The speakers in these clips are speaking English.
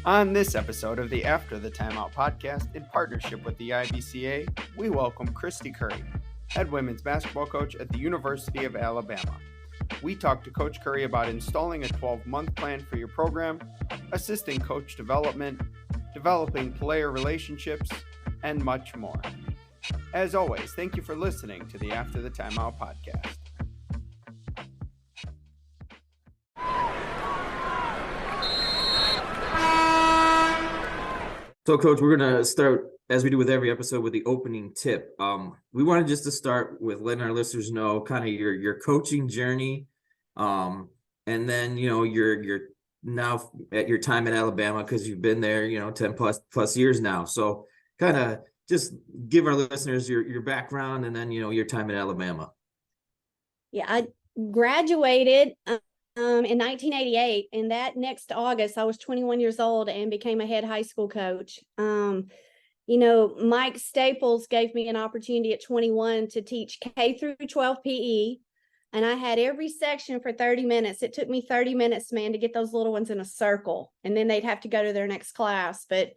On this episode of the After the Timeout podcast, in partnership with the IBCA, we welcome Kristy Curry, head women's basketball coach at the University of Alabama. We talk to Coach Curry about installing a 12-month plan for your program, assisting coach development, developing player relationships, and much more. As always, thank you for listening to the After the Timeout podcast. So, Coach, we're going to start, as we do with every episode, with the opening tip. We wanted just to start with letting our listeners know kind of your coaching journey, and then, you're now at your time in Alabama, because you've been there, 10 plus years now. So kind of just give our listeners your background and then, your time in Alabama. Yeah, I graduated in 1988, and that next August I was 21 years old and became a head high school coach. Mike Staples gave me an opportunity at 21 to teach K through 12 PE, and I had every section for 30 minutes. It took me 30 minutes, man, to get those little ones in a circle, and then they'd have to go to their next class. But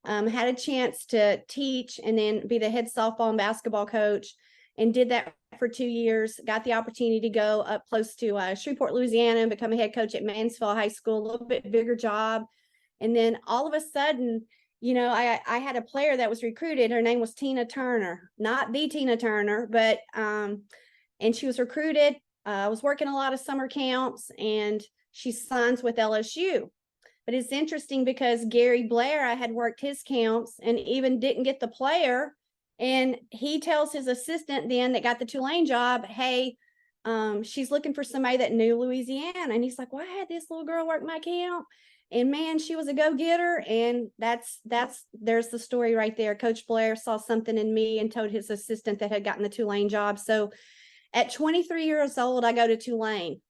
had a chance to teach and then be the head softball and basketball coach, and did that for 2 years. Got the opportunity to go up close to Shreveport, Louisiana, and become a head coach at Mansfield High School, a little bit bigger job. And then all of a sudden, I had a player that was recruited. Her name was Tina Turner, not the Tina Turner, but and she was recruited. I was working a lot of summer camps, and she signs with LSU. But it's interesting because Gary Blair, I had worked his camps and even didn't get the player. And he tells his assistant then that got the Tulane job, hey, she's looking for somebody that knew Louisiana. And he's like, well, I had this little girl work my camp, and man, she was a go-getter. And there's the story right there. Coach Blair saw something in me and told his assistant that had gotten the Tulane job. So at 23 years old, I go to Tulane,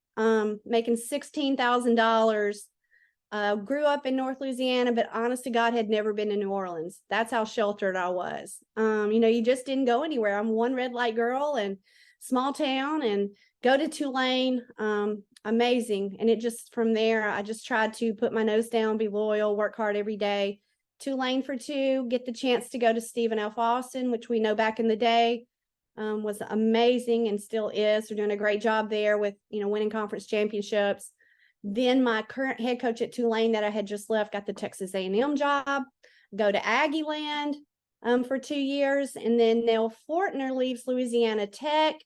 making $16,000. Grew up in North Louisiana, but honest to God, had never been to New Orleans. That's how sheltered I was. You just didn't go anywhere. I'm one red light girl and small town, and go to Tulane. Amazing. And it just, from there, I just tried to put my nose down, be loyal, work hard every day. Tulane for 2, get the chance to go to Stephen F. Austin, which we know back in the day was amazing and still is. They're doing a great job there with, winning conference championships. Then my current head coach at Tulane that I had just left got the Texas A&M job, go to Aggieland for 2 years. And then Nell Fortner leaves Louisiana Tech,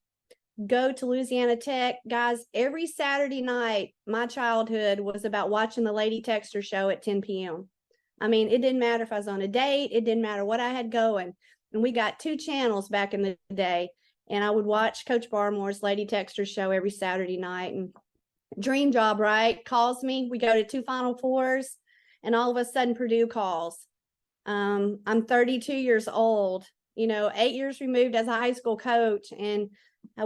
go to Louisiana Tech. Guys, every Saturday night, my childhood was about watching the Lady Texter show at 10 p.m. I mean, it didn't matter if I was on a date. It didn't matter what I had going. And we got 2 channels back in the day. And I would watch Coach Barmore's Lady Texter show every Saturday night. And dream job, right? Calls me. We go to 2 Final Fours, and all of a sudden Purdue calls. I'm 32 years old, 8 years removed as a high school coach, and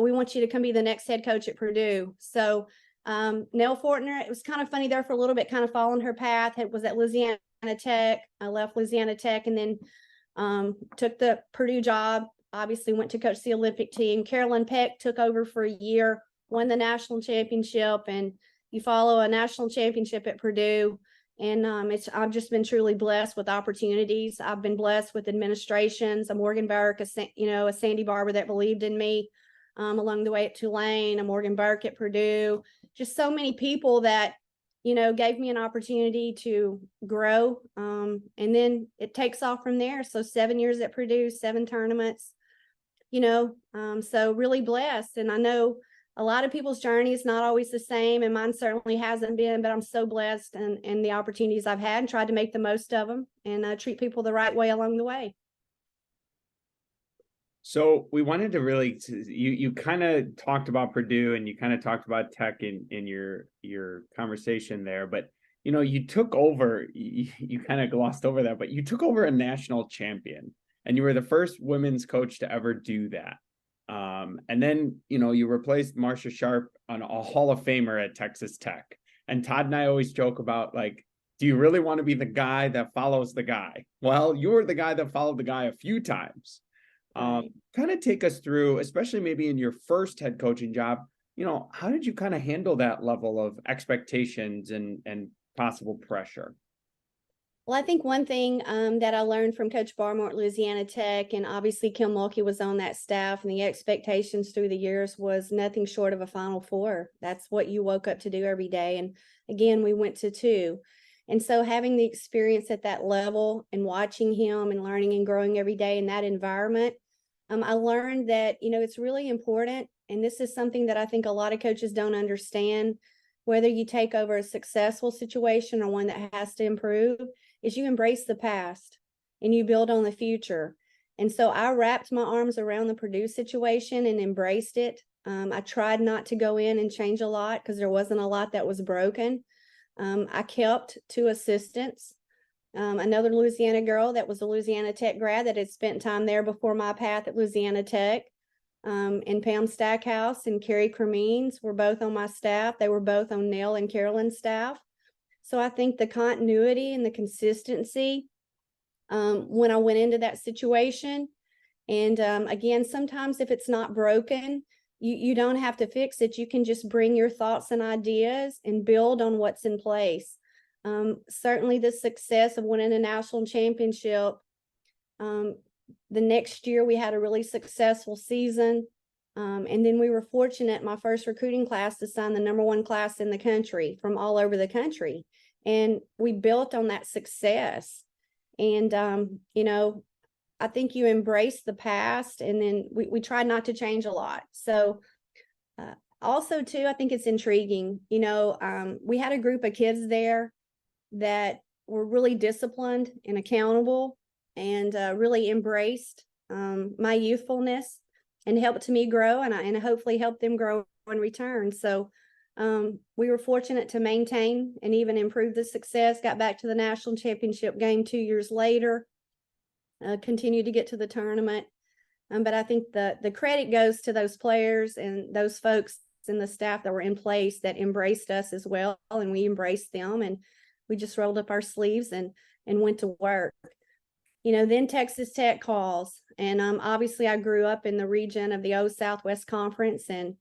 we want you to come be the next head coach at Purdue. So Nell Fortner, it was kind of funny there for a little bit, kind of following her path. It was at Louisiana Tech. I left Louisiana Tech and then took the Purdue job. Obviously went to coach the Olympic team. Carolyn Peck took over for a year, won the national championship, and you follow a national championship at Purdue. And I've just been truly blessed with opportunities. I've been blessed with administrations, a Morgan Burke, a Sandy Barber that believed in me along the way at Tulane, a Morgan Burke at Purdue, just so many people that, gave me an opportunity to grow. And then it takes off from there. So 7 years at Purdue, 7 tournaments, so really blessed. And I know a lot of people's journey is not always the same, and mine certainly hasn't been, but I'm so blessed and the opportunities I've had, and tried to make the most of them and treat people the right way along the way. So we wanted to really, you kind of talked about Purdue, and you kind of talked about Tech in your conversation there, but you took over, you kind of glossed over that, but you took over a national champion, and you were the first women's coach to ever do that. And then, you replaced Marcia Sharp on a Hall of Famer at Texas Tech. And Todd and I always joke about, like, do you really want to be the guy that follows the guy? Well, you were the guy that followed the guy a few times. Kind of take us through, especially maybe in your first head coaching job, how did you kind of handle that level of expectations and possible pressure? Well, I think one thing that I learned from Coach Barmore at Louisiana Tech, and obviously Kim Mulkey was on that staff, and the expectations through the years was nothing short of a Final Four. That's what you woke up to do every day. And again, we went to 2. And so having the experience at that level and watching him and learning and growing every day in that environment, I learned that, it's really important. And this is something that I think a lot of coaches don't understand, whether you take over a successful situation or one that has to improve, is you embrace the past and you build on the future. And so I wrapped my arms around the Purdue situation and embraced it. I tried not to go in and change a lot because there wasn't a lot that was broken. I kept 2 assistants, another Louisiana girl that was a Louisiana Tech grad that had spent time there before my path at Louisiana Tech, and Pam Stackhouse and Carrie Cremines were both on my staff. They were both on Nell and Carolyn's staff. So I think the continuity and the consistency when I went into that situation. And again, sometimes if it's not broken, you don't have to fix it. You can just bring your thoughts and ideas and build on what's in place. Certainly the success of winning a national championship. The next year we had a really successful season. And then we were fortunate, my first recruiting class, to sign the #1 class in the country from all over the country. And we built on that success. And, I think you embrace the past, and then we tried not to change a lot. So also, too, I think it's intriguing. We had a group of kids there that were really disciplined and accountable and really embraced my youthfulness and helped me grow, and hopefully helped them grow in return. So we were fortunate to maintain and even improve the success, got back to the national championship game 2 years later, continued to get to the tournament. But I think the credit goes to those players and those folks and the staff that were in place that embraced us as well. And we embraced them, and we just rolled up our sleeves and went to work. Then Texas Tech calls, and obviously I grew up in the region of the Southwest Conference, and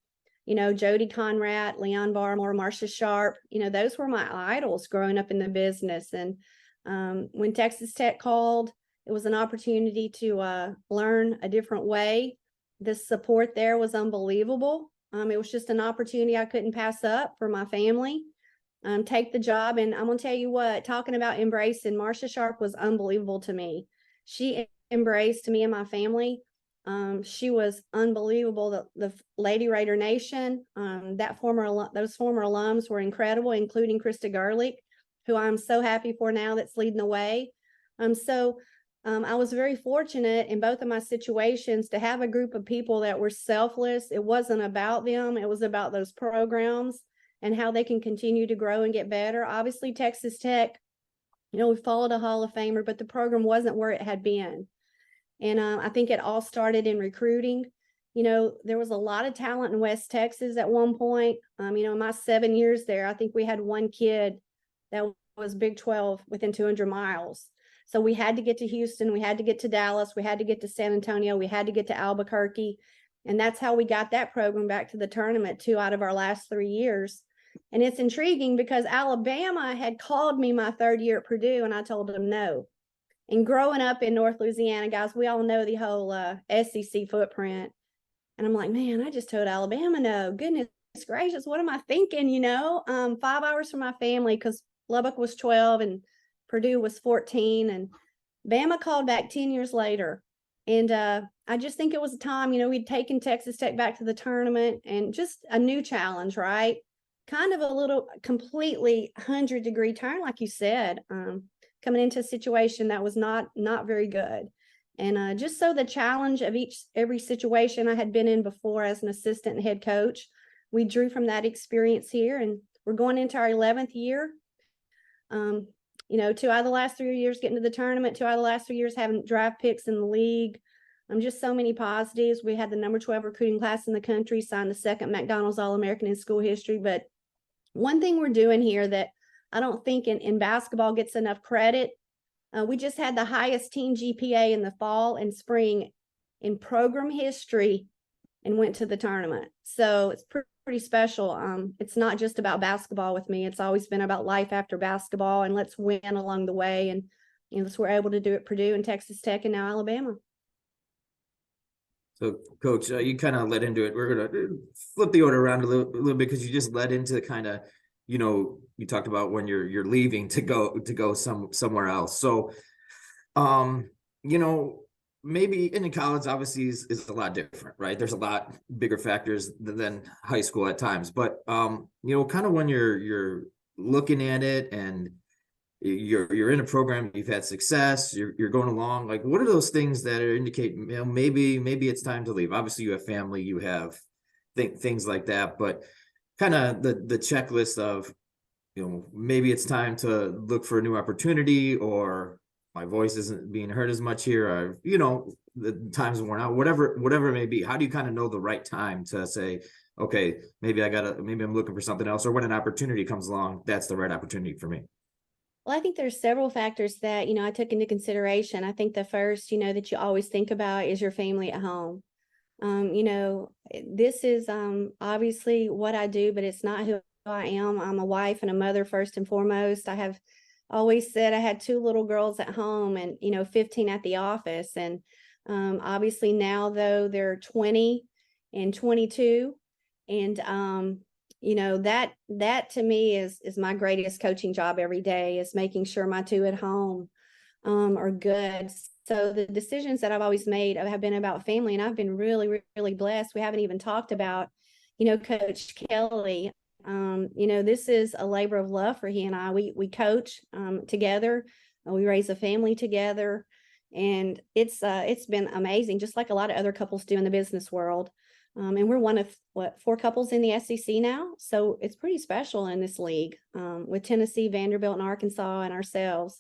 Jody Conrad, Leon Barmore, Marcia Sharp, those were my idols growing up in the business. And when Texas Tech called, it was an opportunity to learn a different way. The support there was unbelievable. It was just an opportunity I couldn't pass up for my family. Take the job. And I'm going to tell you what, talking about embracing, Marcia Sharp was unbelievable to me. She embraced me and my family. She was unbelievable. The Lady Raider Nation, those former alums were incredible, including Kristy Curry, who I'm so happy for now, that's leading the way. I was very fortunate in both of my situations to have a group of people that were selfless. It wasn't about them. It was about those programs and how they can continue to grow and get better. Obviously, Texas Tech, we followed a Hall of Famer, but the program wasn't where it had been. And I think it all started in recruiting. There was a lot of talent in West Texas at one point. In my 7 years there, I think we had one kid that was Big 12 within 200 miles. So we had to get to Houston, we had to get to Dallas, we had to get to San Antonio, we had to get to Albuquerque. And that's how we got that program back to the tournament 2 out of our last 3 years. And it's intriguing because Alabama had called me my 3rd year at Purdue, and I told them no. And growing up in North Louisiana, guys, we all know the whole SEC footprint. And I'm like, man, I just told Alabama no. Goodness gracious, what am I thinking? 5 hours from my family, because Lubbock was 12 and Purdue was 14, and Bama called back 10 years later. And I just think it was a time, we'd taken Texas Tech back to the tournament, and just a new challenge, right? Kind of a little completely 100-degree turn, like you said, coming into a situation that was not very good. And just so the challenge of every situation I had been in before as an assistant and head coach, we drew from that experience here, and we're going into our 11th year. 2 out of the last 3 years getting to the tournament, 2 out of the last 3 years having draft picks in the league. Just so many positives. We had the number 12 recruiting class in the country, signed the 2nd McDonald's All-American in school history. But one thing we're doing here that I don't think in basketball gets enough credit, we just had the highest team GPA in the fall and spring in program history and went to the tournament. So it's pretty special. It's not just about basketball with me. It's always been about life after basketball, and let's win along the way. And so we're able to do it at Purdue and Texas Tech and now Alabama. So, Coach, you kind of led into it. We're gonna flip the order around a little bit because you just led into kind of, you talked about when you're leaving to go somewhere else. So, you know, maybe in college obviously is a lot different, right? There's a lot bigger factors than high school at times, but kind of when you're looking at it and you're in a program, you've had success, you're going along, like what are those things that indicate, maybe it's time to leave? Obviously you have family, you have things like that, but kind of the checklist of, maybe it's time to look for a new opportunity, or my voice isn't being heard as much here, or the time's worn out, whatever it may be. How do you kind of know the right time to say, okay, maybe I'm looking for something else, or when an opportunity comes along, that's the right opportunity for me? Well, I think there's several factors that, I took into consideration. I think the first, that you always think about is your family at home. This is obviously what I do, but it's not who I am. I'm a wife and a mother first and foremost. I have always said I had 2 little girls at home and, 15 at the office. And obviously now, though, they're 20 and 22. And that to me is my greatest coaching job every day, is making sure my 2 at home are good. So the decisions that I've always made have been about family, and I've been really, really blessed. We haven't even talked about, Coach Kelly. This is a labor of love for he and I. We coach together, we raise a family together, and it's been amazing, just like a lot of other couples do in the business world. And we're one of 4 couples in the SEC now. So it's pretty special in this league, with Tennessee, Vanderbilt, and Arkansas and ourselves.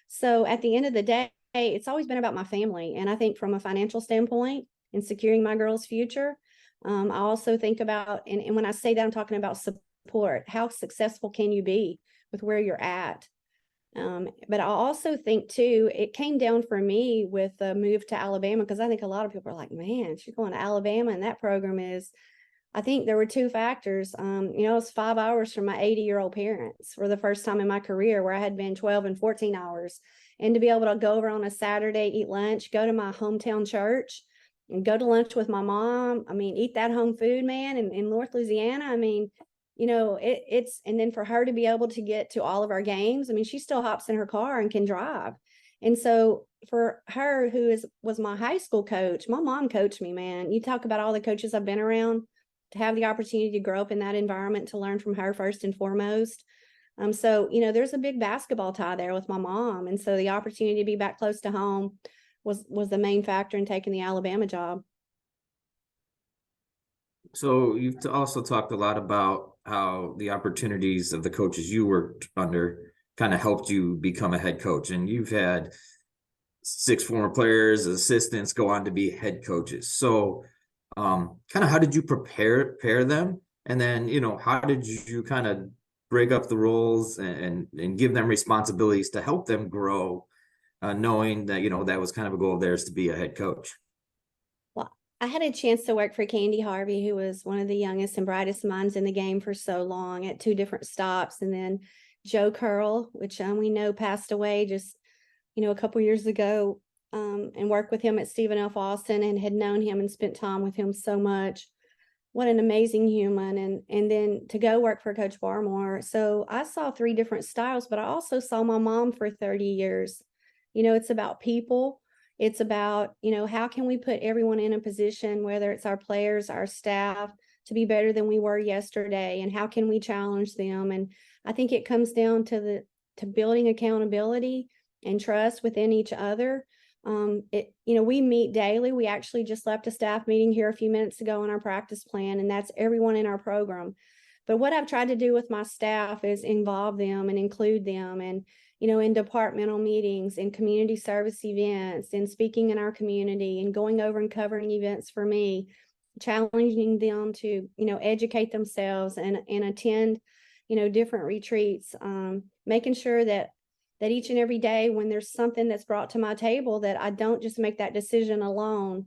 So at the end of the day, it's always been about my family. And I think from a financial standpoint and securing my girls' future, I also think about, and when I say that, I'm talking about support. How successful can you be with where you're at? But I also think too, it came down for me with the move to Alabama, because I think a lot of people are like, man, she's going to Alabama, and that program is, I think there were 2 factors. It was 5 hours from my 80-year-old parents for the first time in my career, where I had been 12 and 14 hours. And to be able to go over on a Saturday, eat lunch, go to my hometown church and go to lunch with my mom. I mean, eat that home food, man, in North Louisiana. I mean, it's, and then for her to be able to get to all of our games, I mean, she still hops in her car and can drive. And so for her, was my high school coach, my mom coached me, man. You talk about all the coaches I've been around, to have the opportunity to grow up in that environment, to learn from her first and foremost. So, there's a big basketball tie there with my mom. And so the opportunity to be back close to home was the main factor in taking the Alabama job. So you've also talked a lot about how the opportunities of the coaches you worked under kind of helped you become a head coach. And you've had 6 former players, assistants go on to be head coaches. So kind of how did you prepare them? And then, how did you kind of break up the roles and give them responsibilities to help them grow, knowing that, that was kind of a goal of theirs to be a head coach? Well, I had a chance to work for Candy Harvey, who was one of the youngest and brightest minds in the game for so long, at 2 different stops. And then Joe Curl, which we know passed away just, a couple years ago, and worked with him at Stephen F. Austin, and had known him and spent time with him so much. What an amazing human. And then to go work for Coach Barmore. So I saw 3 different styles, but I also saw my mom for 30 years. It's about people. It's about, how can we put everyone in a position, whether it's our players, our staff, to be better than we were yesterday, and how can we challenge them? And I think it comes down to building accountability and trust within each other. We meet daily. We actually just left a staff meeting here a few minutes ago on our practice plan, and that's everyone in our program. But what I've tried to do with my staff is involve them and include them, and, in departmental meetings, in community service events, in speaking in our community, and going over and covering events for me, challenging them to, educate themselves and attend, different retreats, making sure that each and every day when there's something that's brought to my table, that I don't just make that decision alone,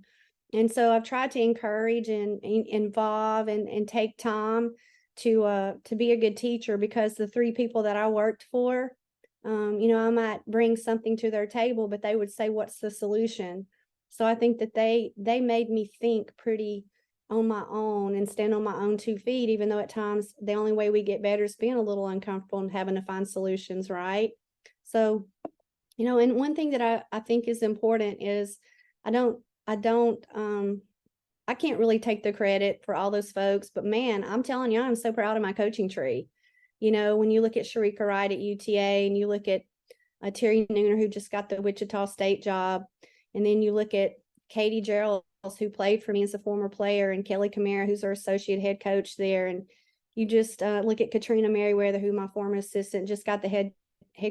And so I've tried to encourage and involve and take time to be a good teacher, because the three people that I worked for, I might bring something to their table, but they would say, "What's the solution?" So I think that they made me think pretty on my own and stand on my own 2 feet, even though at times the only way we get better is being a little uncomfortable and having to find solutions, right? So, and one thing that I think is important is I don't I don't I can't really take the credit for all those folks, but man, I'm telling you, I'm so proud of my coaching tree. When you look at Sharika Wright at UTA, and you look at Terry Nooner, who just got the Wichita State job, and then you look at Katie Gerald, who played for me as a former player, and Kelly Camara, who's our associate head coach there, and you just look at Katrina Merriweather, who my former assistant, just got the head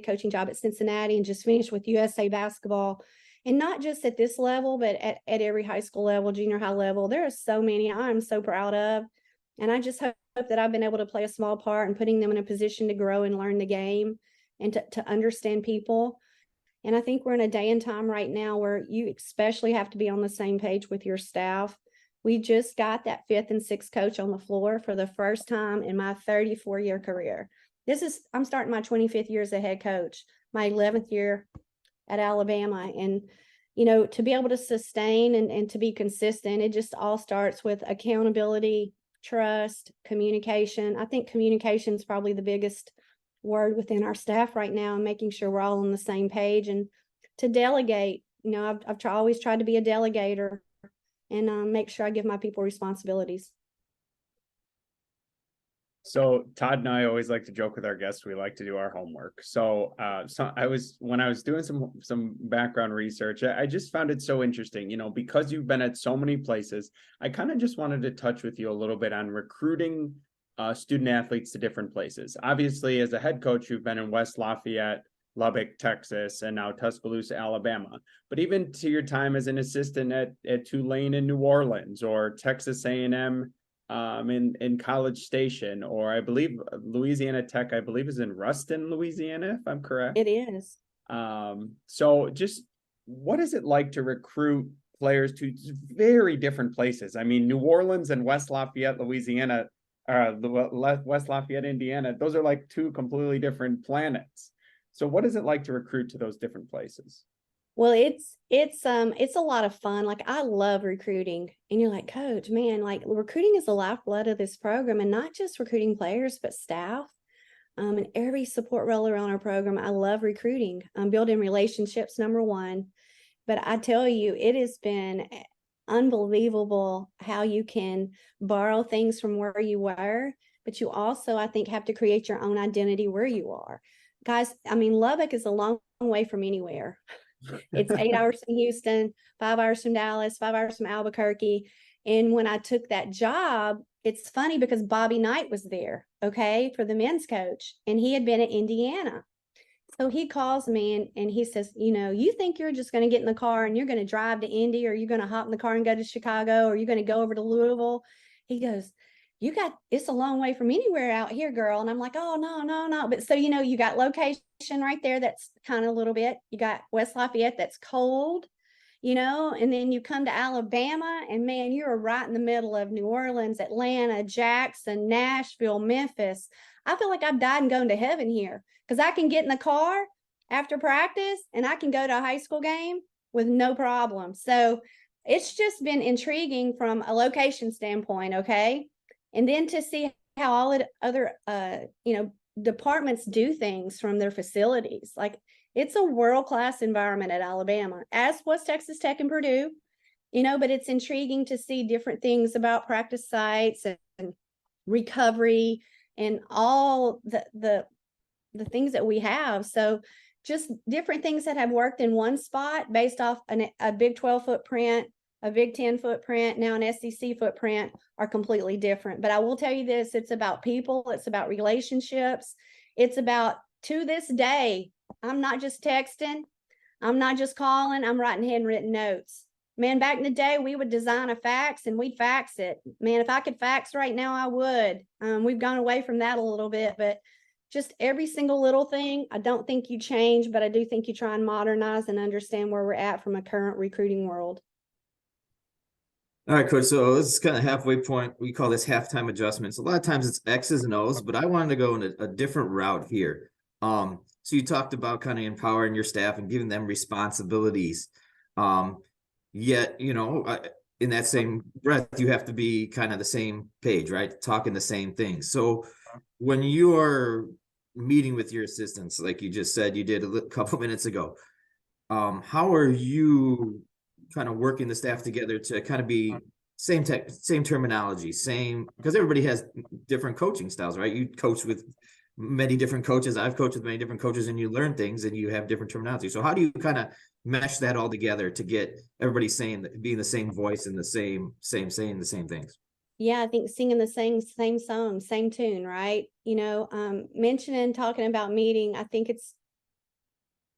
coaching job at Cincinnati and just finished with USA basketball. And not just at this level, but at every high school level, junior high level. There are so many I'm so proud of. And I just hope that I've been able to play a small part in putting them in a position to grow and learn the game and to understand people. And I think we're in a day and time right now where you especially have to be on the same page with your staff. We just got that 5th and 6th coach on the floor for the first time in my 34-year career. I'm starting my 25th year as a head coach, my 11th year at Alabama. And, to be able to sustain and to be consistent, it just all starts with accountability, trust, communication. I think communication is probably the biggest word within our staff right now, and making sure we're all on the same page, and to delegate. I've always tried to be a delegator and make sure I give my people responsibilities. So Todd and I always like to joke with our guests. We like to do our homework. So, when I was doing some background research, I just found it so interesting. Because you've been at so many places, I kind of just wanted to touch with you a little bit on recruiting student athletes to different places. Obviously, as a head coach, you've been in West Lafayette, Lubbock, Texas, and now Tuscaloosa, Alabama. But even to your time as an assistant at Tulane in New Orleans, or Texas A&M in College Station, or I believe Louisiana Tech, I believe, is in Ruston, Louisiana, if I'm correct. It is. So just what is it like to recruit players to very different places? I mean, New Orleans and West Lafayette, Louisiana, West Lafayette, Indiana, those are like two completely different planets. So what is it like to recruit to those different places? Well, it's a lot of fun. Like, I love recruiting. And you're like, "Coach, man, like, recruiting is the lifeblood of this program," and not just recruiting players, but staff. And every support role around our program. I love recruiting. Building relationships, number one. But I tell you, it has been unbelievable how you can borrow things from where you were, but you also, I think, have to create your own identity where you are. Guys, I mean, Lubbock is a long way from anywhere. It's 8 hours from Houston, 5 hours from Dallas, 5 hours from Albuquerque. And when I took that job, it's funny because Bobby Knight was there, okay, for the men's coach, and he had been at Indiana. So he calls me and he says, "You think you're just going to get in the car and you're going to drive to Indy, or you're going to hop in the car and go to Chicago, or you're going to go over to Louisville?" He goes, "It's a long way from anywhere out here, girl." And I'm like, "Oh, no, no, no." But so, you got location right there. That's kind of a little bit, you got West Lafayette, that's cold, and then you come to Alabama, and man, you're right in the middle of New Orleans, Atlanta, Jackson, Nashville, Memphis. I feel like I've died and gone to heaven here, because I can get in the car after practice and I can go to a high school game with no problem. So it's just been intriguing from a location standpoint. Okay. And then to see how all the other, departments do things from their facilities. Like, it's a world-class environment at Alabama, as was Texas Tech and Purdue, but it's intriguing to see different things about practice sites and recovery and all the things that we have. So just different things that have worked in one spot based off a Big 12 footprint, a Big 10 footprint, now an SEC footprint, are completely different. But I will tell you this, it's about people, it's about relationships. It's about, to this day, I'm not just texting, I'm not just calling, I'm writing handwritten notes. Man, back in the day, we would design a fax and we'd fax it. Man, if I could fax right now, I would. We've gone away from that a little bit, but just every single little thing, I don't think you change, but I do think you try and modernize and understand where we're at from a current recruiting world. All right, coach. So this is kind of halfway point. We call this halftime adjustments. A lot of times it's X's and O's, but I wanted to go in a different route here. So you talked about kind of empowering your staff and giving them responsibilities. Yet, in that same breath, you have to be kind of the same page, right? Talking the same thing. So when you're meeting with your assistants, like you just said, you did a couple minutes ago, how are you kind of working the staff together to kind of be same terminology, because everybody has different coaching styles, right? You coach with many different coaches. I've coached with many different coaches, and you learn things and you have different terminology. So how do you kind of mesh that all together to get everybody being the same voice and saying the same things? Yeah, I think singing the same song, same tune, right? Mentioning, talking about meeting, I think it's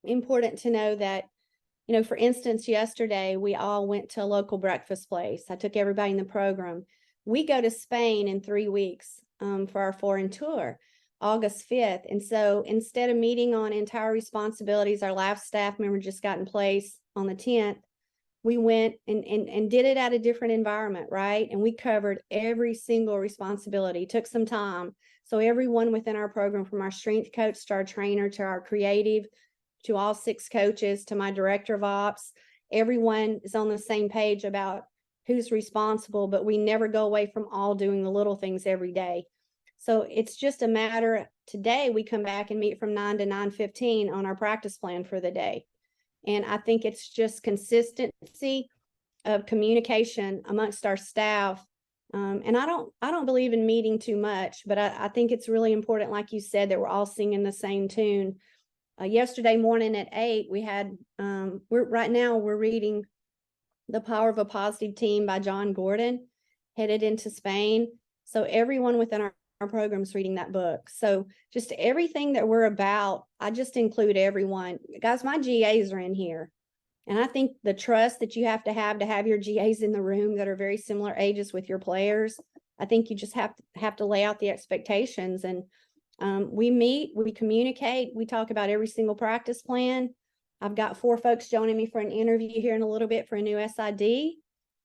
important to know that, for instance, yesterday we all went to a local breakfast place. I took everybody in the program. We go to Spain in 3 weeks for our foreign tour, August 5th. And so instead of meeting on entire responsibilities, our last staff member just got in place on the 10th. We went and did it at a different environment, right? And we covered every single responsibility, took some time. So everyone within our program, from our strength coach to our trainer to our creative, to all 6 coaches, to my director of ops, everyone is on the same page about who's responsible, but we never go away from all doing the little things every day. So it's just a matter, today we come back and meet from 9 to 9:15 on our practice plan for the day. And I think it's just consistency of communication amongst our staff. And I don't believe in meeting too much, but I think it's really important, like you said, that we're all singing the same tune. Yesterday morning at 8, we had, we're reading The Power of a Positive Team by John Gordon, headed into Spain. So everyone within our program's reading that book. So just everything that we're about, I just include everyone. Guys, my GAs are in here. And I think the trust that you have to have your GAs in the room that are very similar ages with your players, I think you just have to lay out the expectations. And we meet, we communicate, we talk about every single practice plan. I've got 4 folks joining me for an interview here in a little bit for a new SID.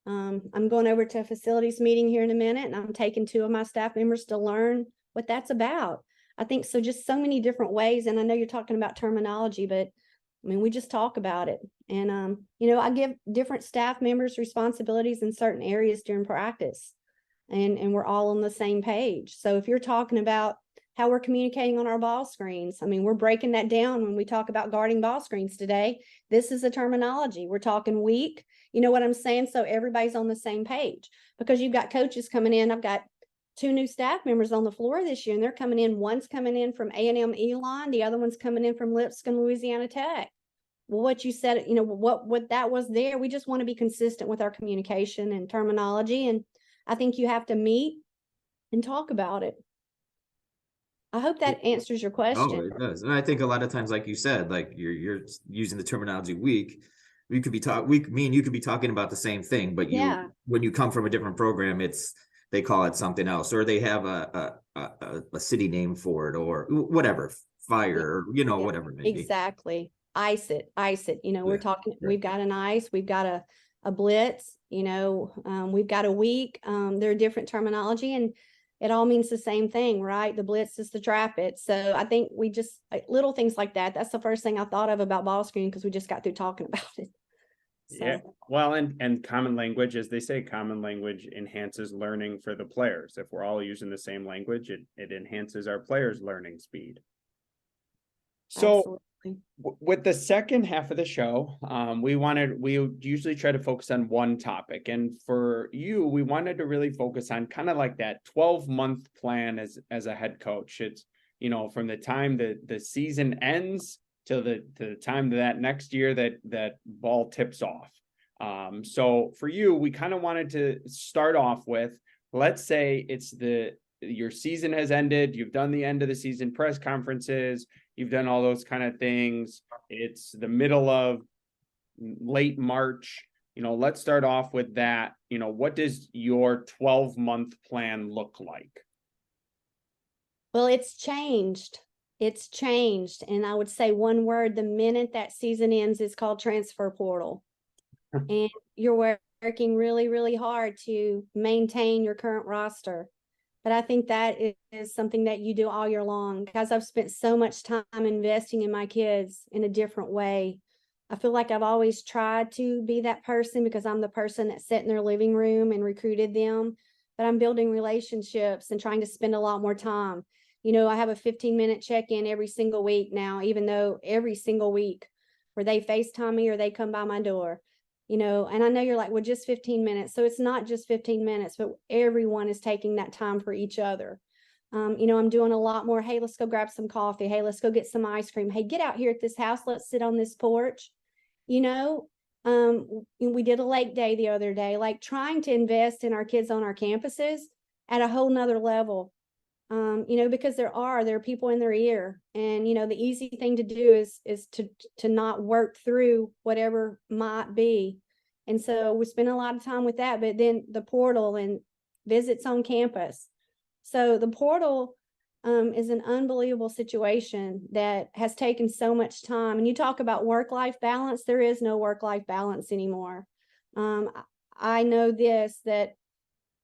I'm going over to a facilities meeting here in a minute, and I'm taking 2 of my staff members to learn what that's about. I think so, just so many different ways. And I know you're talking about terminology, but I mean, we just talk about it. And, I give different staff members responsibilities in certain areas during practice, and we're all on the same page. So if you're talking about how we're communicating on our ball screens, I mean, we're breaking that down when we talk about guarding ball screens today. This is a terminology. We're talking weak. You know what I'm saying? So everybody's on the same page, because you've got coaches coming in. I've got 2 new staff members on the floor this year, and they're coming in. One's coming in from A&M Elon. The other one's coming in from Lipscomb, Louisiana Tech. Well, what you said, what that was there. We just want to be consistent with our communication and terminology. And I think you have to meet and talk about it. I hope that answers your question. Oh, it does. And I think a lot of times, like you said, like you're using the terminology weak. Me and you could be talking about the same thing, but when you come from a different program, they call it something else, or they have a city name for it, or whatever, fire, or whatever it may be. Exactly. Ice it. We're talking, we've got an ice, we've got a blitz, we've got a week. There are different terminology, and it all means the same thing, right? The blitz is to trap it. So I think we just, little things like that. That's the first thing I thought of about ball screen, because we just got through talking about it. So. Yeah. Well, and common language, as they say, common language enhances learning for the players. If we're all using the same language, it enhances our players' learning speed. So Absolutely. With the second half of the show, we usually try to focus on one topic. And for you, we wanted to really focus on kind of like that 12-month plan as a head coach. It's, from the time the season ends to the time that next year that ball tips off. So for you, we kind of wanted to start off with, let's say it's your season has ended. You've done the end of the season press conferences. You've done all those kind of things. It's the middle of late March. Let's start off with that. What does your 12-month plan look like? Well, it's changed. And I would say one word, the minute that season ends, is called transfer portal. And you're working really, really hard to maintain your current roster. But I think that is something that you do all year long, because I've spent so much time investing in my kids in a different way. I feel like I've always tried to be that person because I'm the person that sat in their living room and recruited them. But I'm building relationships and trying to spend a lot more time. You know, I have a 15-minute check-in every single week now, even though every single week where they FaceTime me or they come by my door. You know, and I know you're like, well, just 15 minutes. So it's not just 15 minutes, but everyone is taking that time for each other. You know, I'm doing a lot more. Hey, let's go grab some coffee. Hey, let's go get some ice cream. Hey, get out here at this house. Let's sit on this porch. You know, we did a lake day the other day, like trying to invest in our kids on our campuses at a whole nother level. You know, because there are people in their ear, and, you know, the easy thing to do is to not work through whatever might be. And so we spend a lot of time with that, but then the portal and visits on campus. So the portal is an unbelievable situation that has taken so much time. And you talk about work-life balance, there is no work-life balance anymore. I know this, that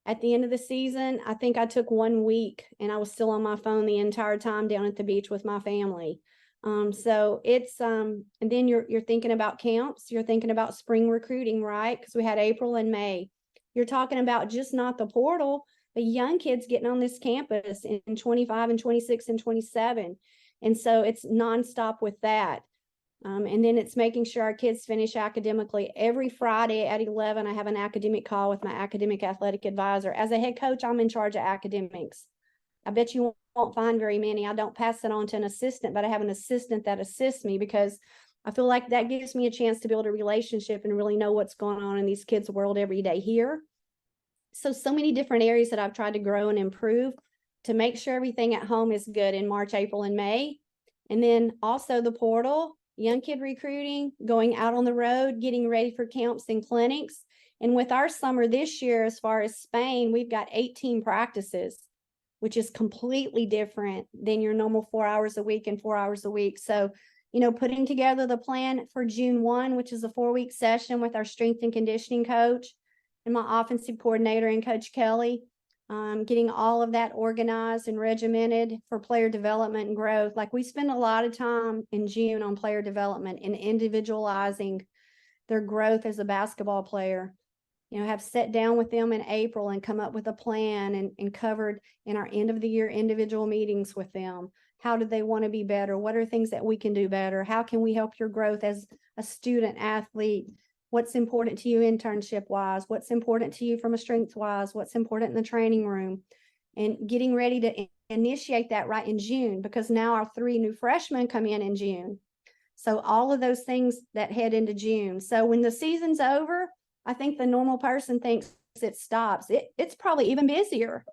at the end of the season, I think I took 1 week and I was still on my phone the entire time down at the beach with my family. So it's and then you're thinking about camps, you're thinking about spring recruiting, right? Because we had April and May. You're talking about just not the portal, but young kids getting on this campus in 25 and 26 and 27. And so it's nonstop with that. And then it's making sure our kids finish academically. Every Friday at 11, I have an academic call with my academic athletic advisor. As a head coach, I'm in charge of academics. I bet you won't find very many. I don't pass it on to an assistant, but I have an assistant that assists me because I feel like that gives me a chance to build a relationship and really know what's going on in these kids' world every day here. So many different areas that I've tried to grow and improve to make sure everything at home is good in March, April, and May. And then also the portal, young kid recruiting, going out on the road, getting ready for camps and clinics. And with our summer this year, as far as Spain, we've got 18 practices, which is completely different than your normal 4 hours a week and 4 hours a week. So, you know, putting together the plan for June 1, which is a 4-week session with our strength and conditioning coach and my offensive coordinator and Coach Kelly, getting all of that organized and regimented for player development and growth. Like, we spend a lot of time in June on player development and individualizing their growth as a basketball player. You know, have sat down with them in April and come up with a plan and covered in our end of the year individual meetings with them. How do they want to be better? What are things that we can do better? How can we help your growth as a student athlete? What's important to you internship wise? What's important to you from a strength wise? What's important in the training room? And getting ready to initiate that right in June, because now our 3 new freshmen come in June. So all of those things that head into June. So when the season's over, I think the normal person thinks it stops. It's probably even busier.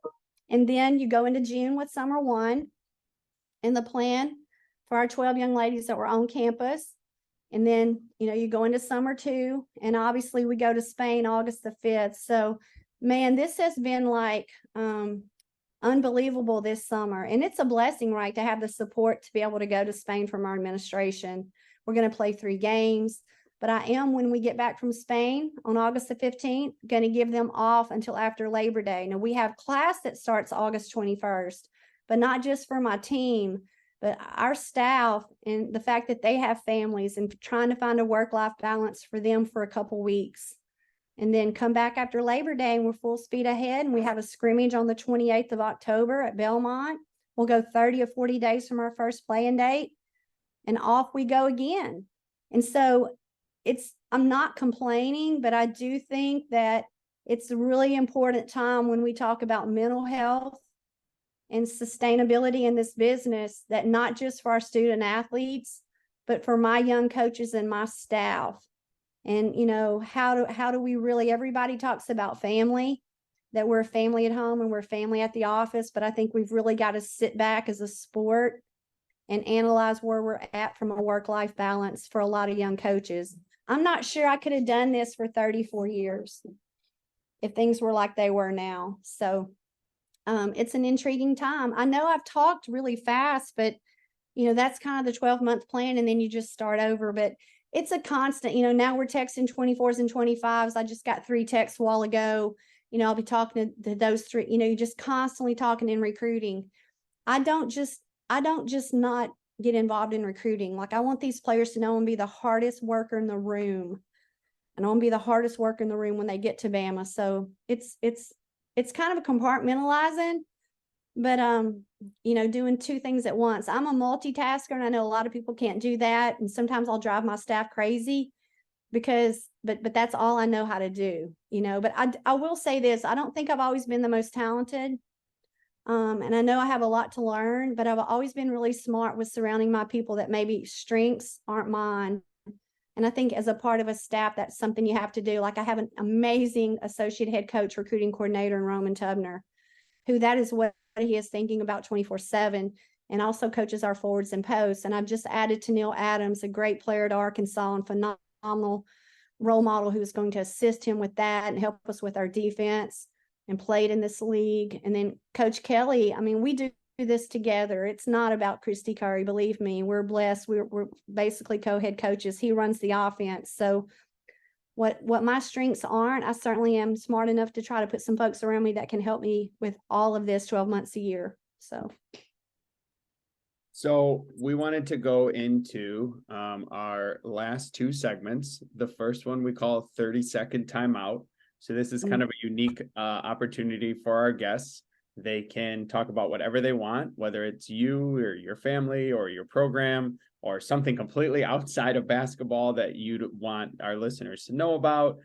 And then you go into June with summer 1 and the plan for our 12 young ladies that were on campus. And then, you know, you go into summer 2, and obviously we go to Spain August the 5th. So, man, this has been like unbelievable this summer. And it's a blessing, right, to have the support to be able to go to Spain from our administration. We're going to play 3 games. But I am, when we get back from Spain on August the 15th, going to give them off until after Labor Day. Now, we have class that starts August 21st, but not just for my team, but our staff, and the fact that they have families, and trying to find a work-life balance for them for a couple weeks. And then come back after Labor Day and we're full speed ahead. And we have a scrimmage on the 28th of October at Belmont. We'll go 30 or 40 days from our first playing date, and off we go again. And so I'm not complaining, but I do think that it's a really important time when we talk about mental health and sustainability in this business, that not just for our student athletes, but for my young coaches and my staff. And, you know, how do we really, everybody talks about family, that we're a family at home and we're a family at the office, but I think we've really got to sit back as a sport and analyze where we're at from a work-life balance for a lot of young coaches. I'm not sure I could have done this for 34 years if things were like they were now. So it's an intriguing time. I know I've talked really fast, but, you know, that's kind of the 12-month plan, and then you just start over. But it's a constant, you know, now we're texting 24s and 25s. I just got 3 texts a while ago. You know, I'll be talking to those 3, you know, you're just constantly talking in recruiting. I don't just not get involved in recruiting. Like, I want these players to know I'm gonna be the hardest worker in the room. And I'm gonna be the hardest worker in the room when they get to Bama. So it's kind of a compartmentalizing, but you know, doing 2 things at once. I'm a multitasker, and I know a lot of people can't do that. And sometimes I'll drive my staff crazy because but that's all I know how to do, you know. But I will say this, I don't think I've always been the most talented. And I know I have a lot to learn, but I've always been really smart with surrounding my people that maybe strengths aren't mine. And I think as a part of a staff, that's something you have to do. Like, I have an amazing associate head coach, recruiting coordinator in Roman Tubner, who that is what he is thinking about 24/7, and also coaches our forwards and posts. And I've just added to Neil Adams, a great player at Arkansas and phenomenal role model, who is going to assist him with that and help us with our defense, and played in this league. And then Coach Kelly, I mean, we do this together. It's not about Kristy Curry. Believe me, we're blessed. We're basically co-head coaches. He runs the offense. So what my strengths aren't, I certainly am smart enough to try to put some folks around me that can help me with all of this 12 months a year. So we wanted to go into our last 2 segments. The first one we call 30-second timeout. So this is kind of a unique opportunity for our guests. They can talk about whatever they want, whether it's you or your family or your program or something completely outside of basketball that you'd want our listeners to know about.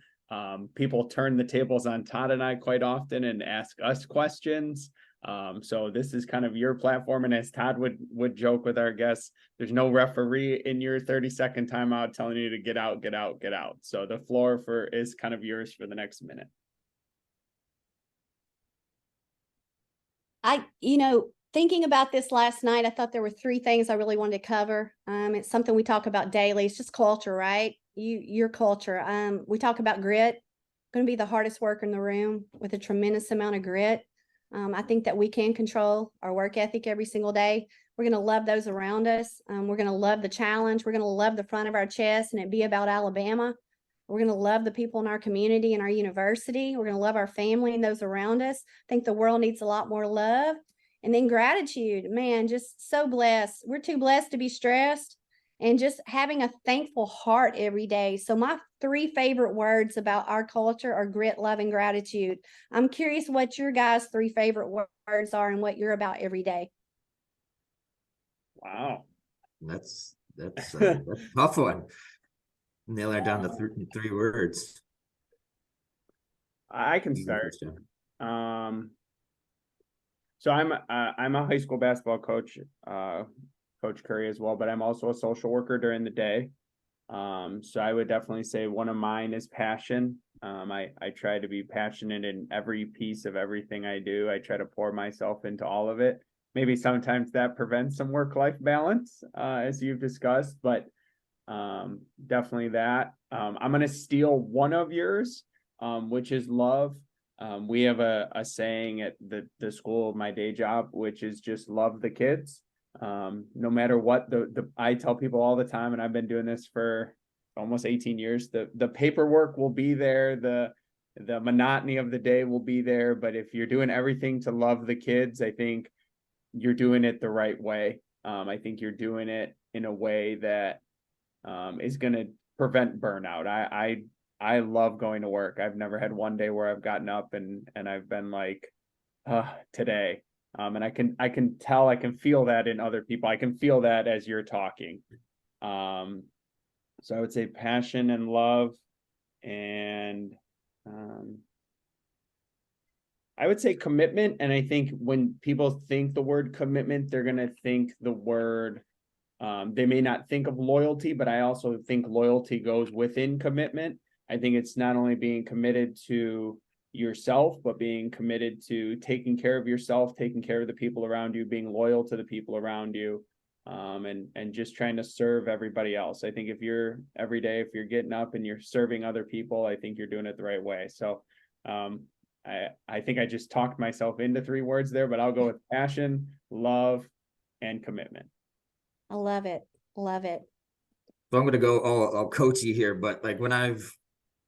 People turn the tables on Todd and I quite often and ask us questions. So this is kind of your platform. And as Todd would joke with our guests, there's no referee in your 30-second timeout telling you to get out, get out, get out. So the floor is kind of yours for the next minute. You know, thinking about this last night, I thought there were 3 things I really wanted to cover. It's something we talk about daily. It's just culture, right? Your culture. We talk about grit. Going to be the hardest worker in the room with a tremendous amount of grit. I think that we can control our work ethic every single day. We're going to love those around us. We're going to love the challenge. We're going to love the front of our chest and it be about Alabama. We're going to love the people in our community and our university. We're going to love our family and those around us. I think the world needs a lot more love. And then gratitude, man, just so blessed. We're too blessed to be stressed, and just having a thankful heart every day. So my 3 favorite words about our culture are grit, love, and gratitude. I'm curious what your guys' 3 favorite words are and what you're about every day. Wow. That's a tough one. Nail her down to 3 words. I can start. So I'm a high school basketball coach, Coach Curry as well, but I'm also a social worker during the day. So I would definitely say one of mine is passion. I try to be passionate in every piece of everything I do. I try to pour myself into all of it. Maybe sometimes that prevents some work-life balance, as you've discussed, but definitely that. I'm going to steal one of yours, which is love. We have a saying at the school of my day job, which is just love the kids. No matter what, I tell people all the time, and I've been doing this for almost 18 years, the paperwork will be there, the monotony of the day will be there, but if you're doing everything to love the kids, I think you're doing it the right way. I think you're doing it in a way that is going to prevent burnout. I love going to work. I've never had one day where I've gotten up and I've been like, today. And I can tell, I can feel that in other people. I can feel that as you're talking. So I would say passion and love, and I would say commitment. And I think when people think the word commitment, they're going to think the word, they may not think of loyalty, but I also think loyalty goes within commitment. I think it's not only being committed to yourself, but being committed to taking care of yourself, taking care of the people around you, being loyal to the people around you, and just trying to serve everybody else. I think if you're every day, if you're getting up and you're serving other people, I think you're doing it the right way. So I think I just talked myself into 3 words there, but I'll go with passion, love, and commitment. I love it. Love it. So I'm gonna go all coachy here, but like when I've,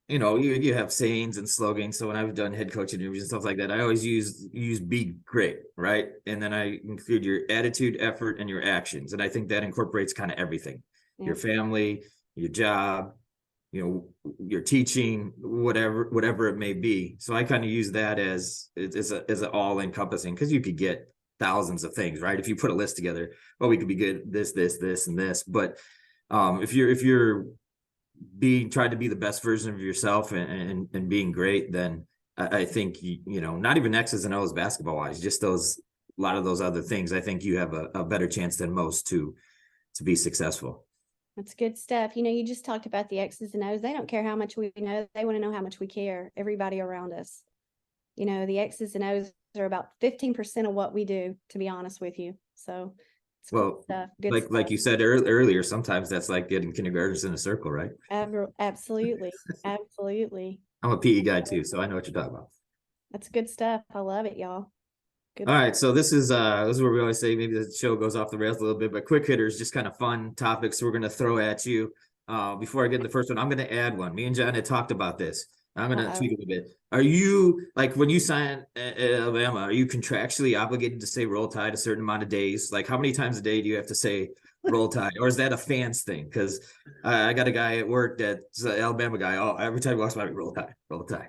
you have sayings and slogans. So when I've done head coaching interviews and stuff like that, I always use be great, right? And then I include your attitude, effort, and your actions. And I think that incorporates kind of everything. Yeah. Your family, your job, your teaching, whatever it may be. So I kind of use that as an all encompassing, because you could get thousands of things, right? If you put a list together, well, we could be good this, and this. But if you're trying to be the best version of yourself and being great, then I think not even X's and O's basketball wise, just a lot of those other things. I think you have a better chance than most to be successful. That's good stuff. You just talked about the X's and O's. They don't care how much we know. They want to know how much we care. Everybody around us. The X's and O's are about 15% of what we do, to be honest with you. So it's Well, good stuff. Like you said earlier, sometimes that's like getting kindergartners in a circle, right? Absolutely. Absolutely. I'm a PE guy too, so I know what you're talking about. That's good stuff. I love it, y'all. Good. All right, so this is where we always say maybe the show goes off the rails a little bit, but quick hitters, just kind of fun topics we're going to throw at you. Before I get into the first one, I'm going to add one. Me and John had talked about this. I'm going to tweak it a bit. Are you, like, when you sign at Alabama, are you contractually obligated to say Roll Tide a certain amount of days? Like, how many times a day do you have to say Roll Tide? Or is that a fans thing? Because I got a guy at work that's an Alabama guy. Oh, every time he walks by me, Roll Tide, Roll Tide.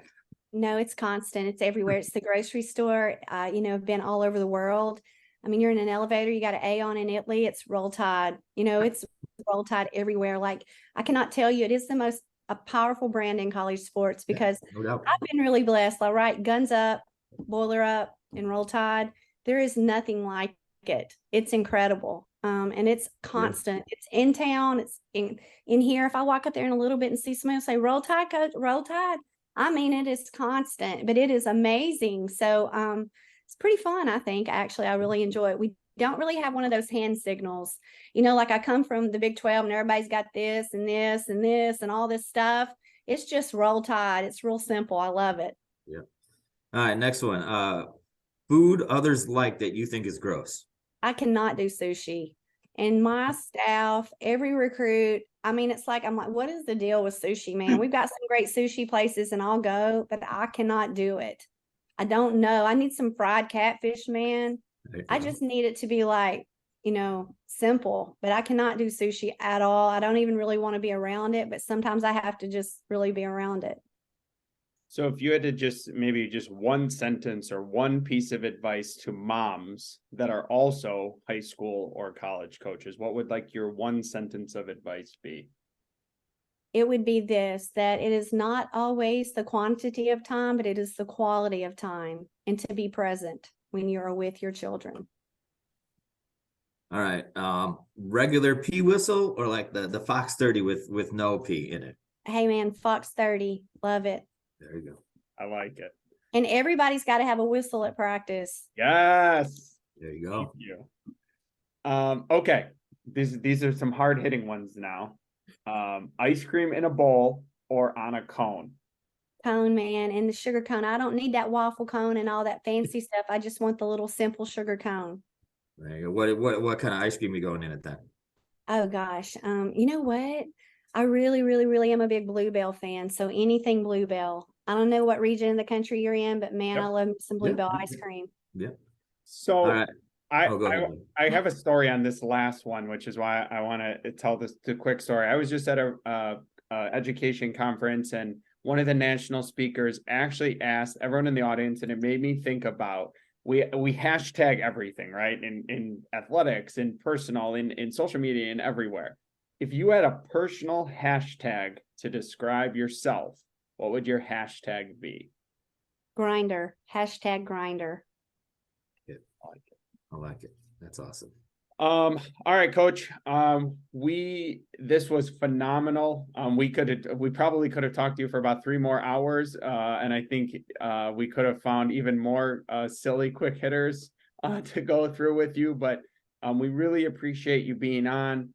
No, it's constant. It's everywhere. It's the grocery store. I've been all over the world. I mean, you're in an elevator, you got an A on in Italy, it's Roll Tide. It's Roll Tide everywhere. Like, I cannot tell you, it is the most a powerful brand in college sports, because No doubt. I've been really blessed. All right, Guns Up, Boiler Up, and Roll Tide. There is nothing like it. It's incredible. And it's constant. Yeah. It's in town. It's in here. If I walk up there in a little bit and see somebody say Roll Tide, Coach, Roll Tide, I mean, it is constant, but it is amazing. So it's pretty fun, I think. Actually, I really enjoy it. We don't really have one of those hand signals. Like I come from the Big 12 and everybody's got this and this and this and all this stuff. It's just Roll Tide. It's real simple. I love it. Yeah. All right, next one. Food others like that you think is gross. I cannot do sushi. And my staff, every recruit, I mean, I'm like, what is the deal with sushi, man? We've got some great sushi places and I'll go, but I cannot do it. I don't know. I need some fried catfish, man. I just need it to be like, simple, but I cannot do sushi at all. I don't even really want to be around it, but sometimes I have to just really be around it. So if you had to just one sentence or one piece of advice to moms that are also high school or college coaches, what would like your one sentence of advice be? It would be this, that it is not always the quantity of time, but it is the quality of time, and to be present when you're with your children. All right. Regular P whistle or like the Fox 30 with no P in it? Hey man, Fox 30. Love it. There you go. I like it. And everybody's got to have a whistle at practice. Yes. There you go. Thank you. Okay. These are some hard hitting ones now. Ice cream in a bowl or on a cone? Cone, man, and the sugar cone. I don't need that waffle cone and all that fancy stuff. I just want the little simple sugar cone. There you go. What kind of ice cream are you going in at that? Oh gosh. You know what? I really, really, really am a big Bluebell fan. So anything Bluebell. I don't know what region of the country you're in, but man, I love some Bluebell ice cream. Yeah. So all right. I have a story on this last one, which is why I want to tell the quick story. I was just at a education conference, and one of the national speakers actually asked everyone in the audience, and it made me think about, we hashtag everything, right? In athletics, in personal, in social media, and everywhere. If you had a personal hashtag to describe yourself, what would your hashtag be? Grinder. Hashtag grinder. I like it. That's awesome. All right, Coach. This was phenomenal. We probably could have talked to you for about 3 more hours. And I think we could have found even more silly quick hitters to go through with you, but we really appreciate you being on.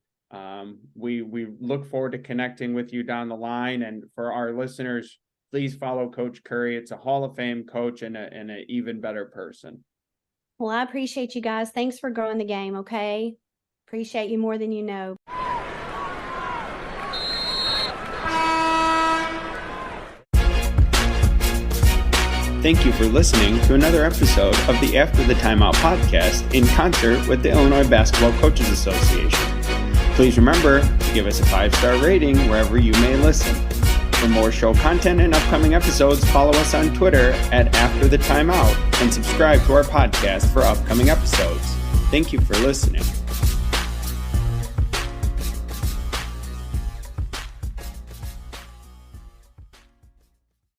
We look forward to connecting with you down the line. And for our listeners, please follow Coach Curry. It's a Hall of Fame coach and an even better person. Well, I appreciate you guys. Thanks for growing the game, okay? Appreciate you more than you know. Thank you for listening to another episode of the After the Timeout podcast in concert with the Illinois Basketball Coaches Association. Please remember to give us a 5-star rating wherever you may listen. For more show content and upcoming episodes, follow us on Twitter at After the Timeout and subscribe to our podcast for upcoming episodes. Thank you for listening.